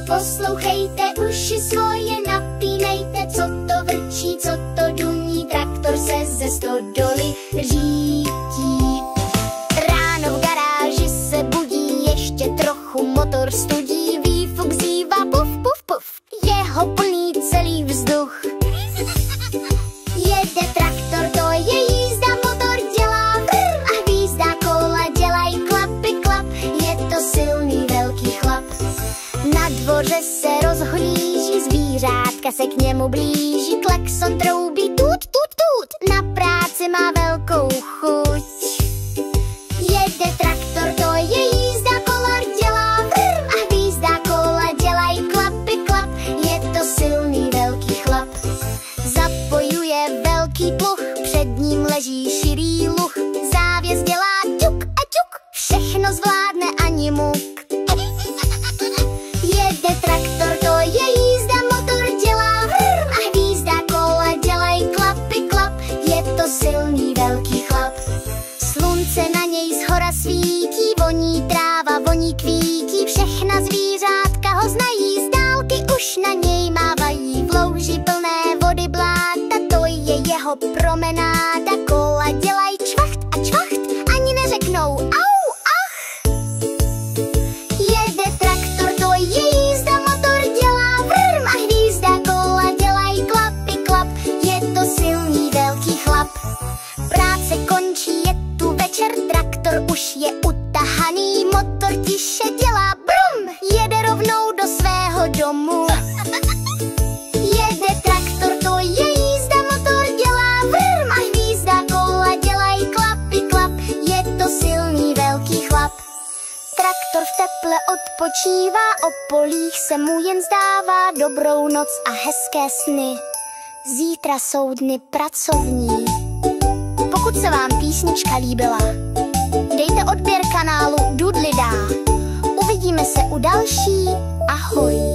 Poslouchejte, uši svoje napínejte, co to vrčí, co to duní, traktor se ze stodoly řítí. Ráno v garáži se budí, ještě trochu motor studí, výfuk zývá, puf, puf, puf, jeho plný celý vzduch. Jede traktor, to je jízda, motor dělá vrr a hvízda, kola dělají klapy, klap, je to silný velký chlap. Na dvoře se rozhlíží, zvířátka se k němu blíží, klakson troubí, tut, tut, tut, na práci má velkou chuť. Jede traktor, to je jízda, kola dělá vrr a hvízda, kola dělají klapy, klap, je to silný velký chlap. Zapojuje velký pluh, před ním leží širý luh, závěs dělá ťuk a ťuk, všechno zvládne ani muk. Jede traktor, to je jízda, motor dělá vrr a hvízda, kola dělají klapy, klap, je to silný velký chlap. Slunce na něj shora svítí, voní tráva, voní kvítí, všechna zvířátka ho znají, z dálky už na něj mávají, v louži plné vody bláta, to je jeho promenáda, kola dělají čvacht a čvacht, ani neřeknou au, ach. Jede traktor, to je jízda, motor dělá vrm a hvízda, kola dělají klapy, klap, je to silný velký chlap. Práce končí, je tu večer, traktor už je utahaný, motor tiše dělá brum, jede rovnou do svého domu. Jede traktor, to je jízda, motor dělá vrm a hvízda, kola dělají klapy, klap, je to silný velký chlap. Traktor v teple odpočívá, o polích se mu jen zdává, dobrou noc a hezké sny, zítra jsou dny pracovní. Pokud se vám písnička líbila, dejte odběr kanálu Dudley dá. Uvidíme se u další. Ahoj.